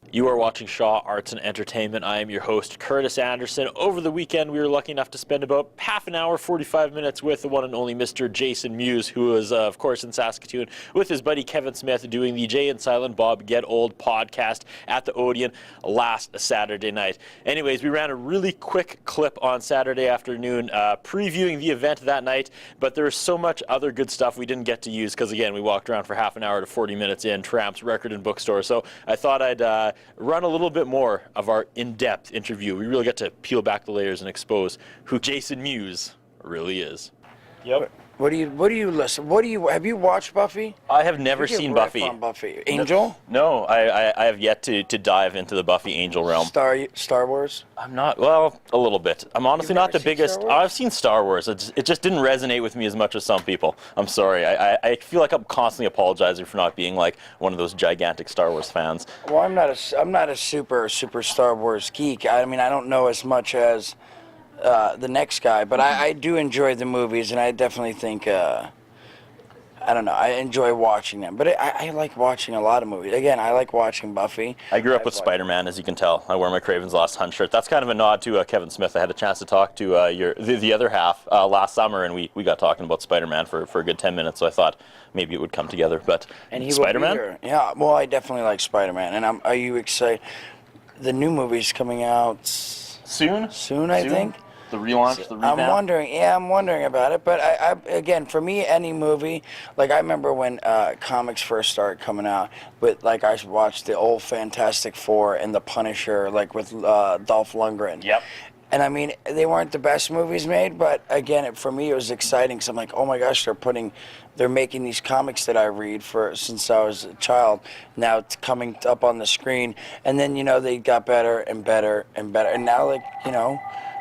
You are watching Shaw Arts and Entertainment. I am your host, Curtis Anderson. Over the weekend, we were lucky enough to spend about half an hour, 45 minutes with the one and only Mr. Jason Mewes, who is, of course, in Saskatoon with his buddy Kevin Smith doing the Jay and Silent Bob Get Old podcast at the Odeon last Saturday night. Anyways, we ran a really quick clip on Saturday afternoon previewing the event that night, but there was so much other good stuff we didn't get to use because, again, we walked around for half an hour to 40 minutes in Tramp's Record and Bookstore. So I thought I'd run a little bit more of our in-depth interview. We really get to peel back the layers and expose who Jason Mewes really is. Yep. What do you listen? Have you watched Buffy? I have never seen Buffy. On Buffy. Angel? No, I have yet to dive into the Buffy Angel realm. Star Wars? I'm not, well, a little bit. I'm honestly not the biggest. I've seen Star Wars. It just didn't resonate with me as much as some people. I'm sorry. I feel like I'm constantly apologizing for not being like one of those gigantic Star Wars fans. Well, I'm not a super Star Wars geek. I mean, I don't know as much as the next guy, but I do enjoy the movies, and I definitely think I don't know, I enjoy watching them. But I like watching a lot of movies. Again, I like watching Buffy. I grew up with Spider-Man, as you can tell. I wear my Craven's Lost Hunt shirt. That's kind of a nod to Kevin Smith. I had a chance to talk to the other half last summer, and we got talking about Spider-Man for a good 10 minutes, so I thought maybe it would come together. But Spider-Man? Yeah, well, I definitely like Spider-Man. And are you excited? The new movie's coming out soon, I think. The relaunch, the revamp? I'm wondering about it. But again, for me, any movie, like I remember when comics first started coming out, but like I watched the old Fantastic Four and The Punisher, like with Dolph Lundgren. Yep. And I mean, they weren't the best movies made, but again, for me, it was exciting. So I'm like, oh my gosh, they're making these comics that I read since I was a child. Now it's coming up on the screen, and then they got better and better and better, and now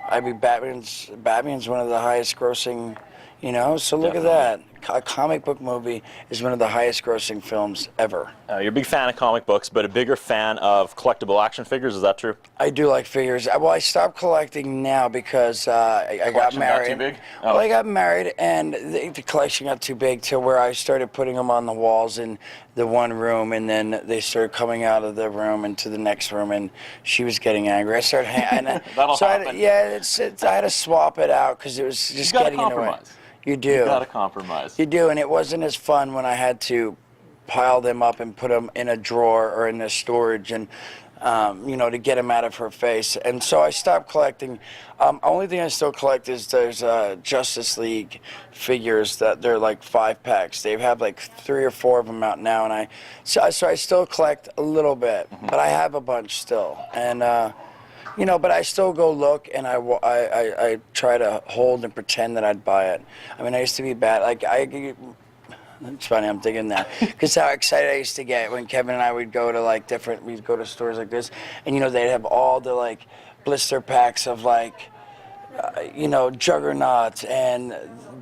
I mean, Batman's one of the highest grossing, so look Definitely. at that. A comic book movie is one of the highest grossing films ever. You're a big fan of comic books, but a bigger fan of collectible action figures, is that true? I do like figures. Well, I stopped collecting now because I got married. Got too big? Oh. Well, I got married, and the collection got too big to where I started putting them on the walls in the one room, and then they started coming out of the room into the next room, and she was getting angry. I started That'll happen. I had to swap it out because it was just getting in the way. You do. You gotta compromise. You do, and it wasn't as fun when I had to pile them up and put them in a drawer or in a storage, and to get them out of her face. And so I stopped collecting. Only thing I still collect is there's Justice League figures that they're like 5-packs. They have like 3 or 4 of them out now, and so I still collect a little bit, but I have a bunch still, and. But I still go look, and I try to hold and pretend that I'd buy it. I mean, I used to be bad. It's funny, I'm thinking that. Because how excited I used to get when Kevin and I would go to we'd go to stores like this, and they'd have all the blister packs of Juggernaut and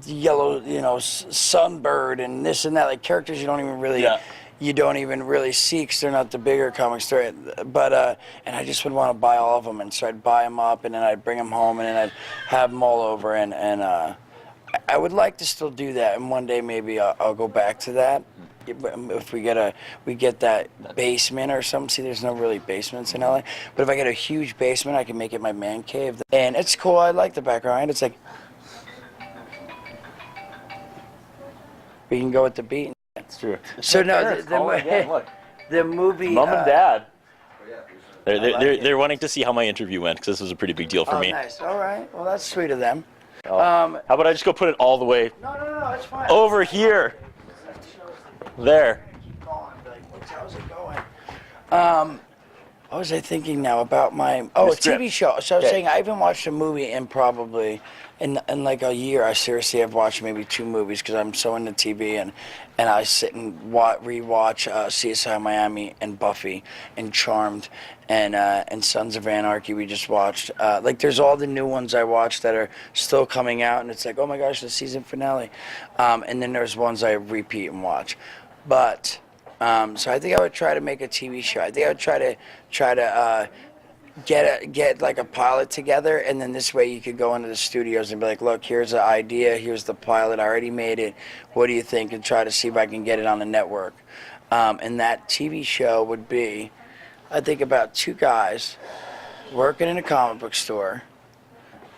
Yellow, Sunbird and this and that, like characters you don't even really. Yeah. You don't even really see because they're not the bigger comic story. But and I just would want to buy all of them, and so I'd buy them up, and then I'd bring them home, and then I'd have them all over, and I would like to still do that, and one day maybe I'll go back to that. If we get that basement or something. See, there's no really basements in LA, but if I get a huge basement, I can make it my man cave, and it's cool. I like the background. It's like we can go with the beat. That's true. So no, the movie. Mom and Dad. They're wanting to see how my interview went because this was a pretty big deal for me. Oh, nice. All right. Well, that's sweet of them. How about I just go put it all the way? No, it's fine. Over here. There. How's it going? What was I thinking now about my? A TV show. So I was saying I haven't watched a movie in probably in like a year. I seriously have watched maybe 2 movies because I'm so into TV, and I sit and rewatch CSI Miami and Buffy and Charmed and Sons of Anarchy. We just watched. There's all the new ones I watched that are still coming out, and it's like, oh my gosh, the season finale. And then there's ones I repeat and watch, but. So I think I would try to make a TV show. I think I would try to get like a pilot together, and then this way you could go into the studios and be like, look, here's the idea, here's the pilot, I already made it. What do you think? And try to see if I can get it on the network. And that TV show would be I think about two guys working in a comic book store,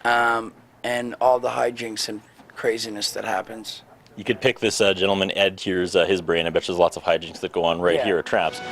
and all the hijinks and craziness that happens. You could pick this gentleman Ed here's his brain. I bet there's lots of hijinks that go on right Yeah. here at Traps.